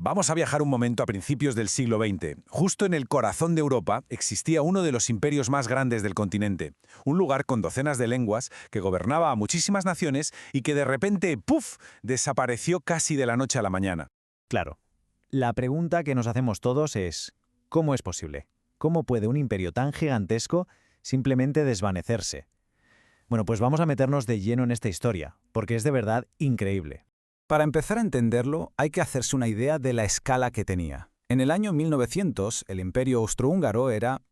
Vamos a viajar un momento a principios del siglo XX. Justo en el corazón de Europa existía uno de los imperios más grandes del continente, un lugar con docenas de lenguas que gobernaba a muchísimas naciones y que de repente, ¡puf!, desapareció casi de la noche a la mañana. Claro. La pregunta que nos hacemos todos es, ¿cómo es posible? ¿Cómo puede un imperio tan gigantesco simplemente desvanecerse? Bueno, pues vamos a meternos de lleno en esta historia, porque es de verdad increíble. Para empezar a entenderlo, hay que hacerse una idea de la escala que tenía. En el año 1900, el Imperio Austrohúngaro era,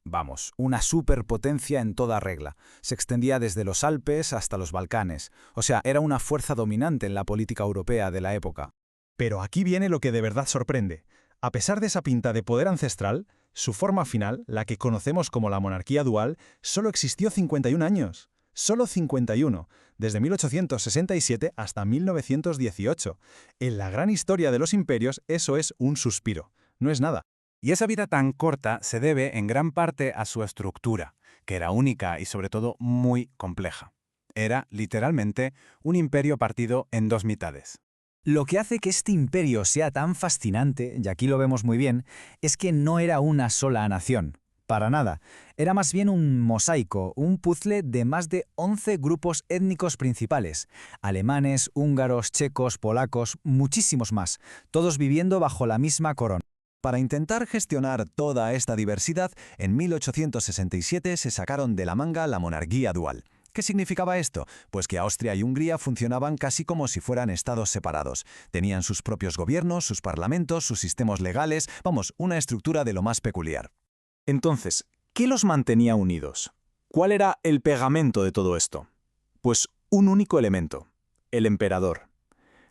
una superpotencia en toda regla. Se extendía desde los Alpes hasta los Balcanes. O sea, era una fuerza dominante en la política europea de la época. Pero aquí viene lo que de verdad sorprende. A pesar de esa pinta de poder ancestral, su forma final, la que conocemos como la monarquía dual, solo existió 51 años. Solo 51, desde 1867 hasta 1918. En la gran historia de los imperios, eso es un suspiro. No es nada. Y esa vida tan corta se debe en gran parte a su estructura, que era única y sobre todo muy compleja. Era, literalmente, un imperio partido en dos mitades. Lo que hace que este imperio sea tan fascinante, y aquí lo vemos muy bien, es que no era una sola nación. Para nada. Era más bien un mosaico, un puzzle de más de 11 grupos étnicos principales. Alemanes, húngaros, checos, polacos, muchísimos más, todos viviendo bajo la misma corona. Para intentar gestionar toda esta diversidad, en 1867 se sacaron de la manga la monarquía dual. ¿Qué significaba esto? Pues que Austria y Hungría funcionaban casi como si fueran estados separados. Tenían sus propios gobiernos, sus parlamentos, sus sistemas legales, una estructura de lo más peculiar. Entonces, ¿qué los mantenía unidos? ¿Cuál era el pegamento de todo esto? Pues un único elemento, el emperador.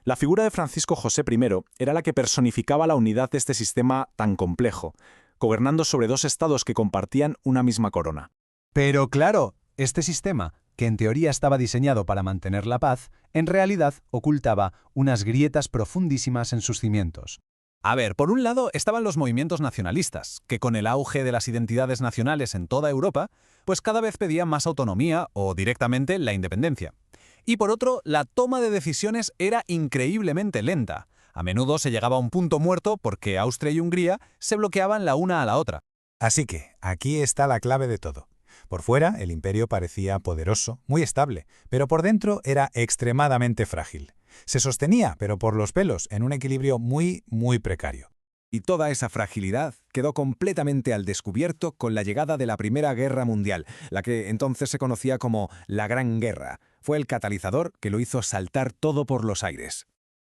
La figura de Francisco José I era la que personificaba la unidad de este sistema tan complejo, gobernando sobre dos estados que compartían una misma corona. Pero claro, este sistema, que en teoría estaba diseñado para mantener la paz, en realidad ocultaba unas grietas profundísimas en sus cimientos. A ver, por un lado estaban los movimientos nacionalistas, que con el auge de las identidades nacionales en toda Europa, pues cada vez pedían más autonomía o directamente la independencia. Y por otro, la toma de decisiones era increíblemente lenta. A menudo se llegaba a un punto muerto porque Austria y Hungría se bloqueaban la una a la otra. Así que, aquí está la clave de todo. Por fuera, el imperio parecía poderoso, muy estable, pero por dentro era extremadamente frágil. Se sostenía, pero por los pelos, en un equilibrio muy precario. Y toda esa fragilidad quedó completamente al descubierto con la llegada de la Primera Guerra Mundial, la que entonces se conocía como la Gran Guerra. Fue el catalizador que lo hizo saltar todo por los aires.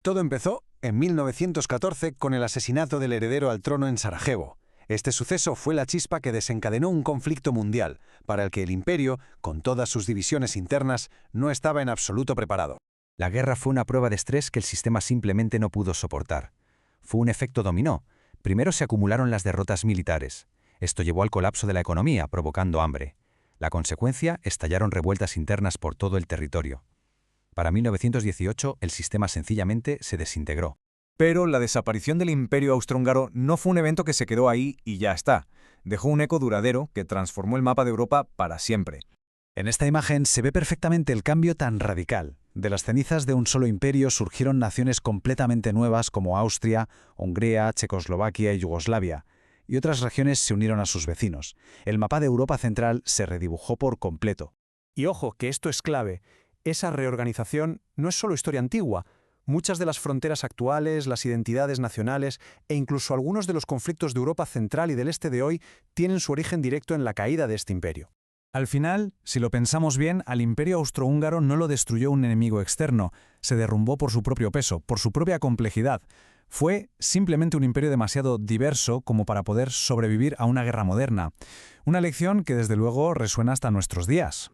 Todo empezó en 1914 con el asesinato del heredero al trono en Sarajevo. Este suceso fue la chispa que desencadenó un conflicto mundial, para el que el imperio, con todas sus divisiones internas, no estaba en absoluto preparado. La guerra fue una prueba de estrés que el sistema simplemente no pudo soportar. Fue un efecto dominó. Primero se acumularon las derrotas militares. Esto llevó al colapso de la economía, provocando hambre. La consecuencia, estallaron revueltas internas por todo el territorio. Para 1918, el sistema sencillamente se desintegró. Pero la desaparición del Imperio Austrohúngaro no fue un evento que se quedó ahí y ya está. Dejó un eco duradero que transformó el mapa de Europa para siempre. En esta imagen se ve perfectamente el cambio tan radical. De las cenizas de un solo imperio surgieron naciones completamente nuevas como Austria, Hungría, Checoslovaquia y Yugoslavia, y otras regiones se unieron a sus vecinos. El mapa de Europa Central se redibujó por completo. Y ojo, que esto es clave. Esa reorganización no es solo historia antigua. Muchas de las fronteras actuales, las identidades nacionales e incluso algunos de los conflictos de Europa Central y del Este de hoy tienen su origen directo en la caída de este imperio. Al final, si lo pensamos bien, al Imperio Austrohúngaro no lo destruyó un enemigo externo, se derrumbó por su propio peso, por su propia complejidad. Fue simplemente un imperio demasiado diverso como para poder sobrevivir a una guerra moderna. Una lección que desde luego resuena hasta nuestros días.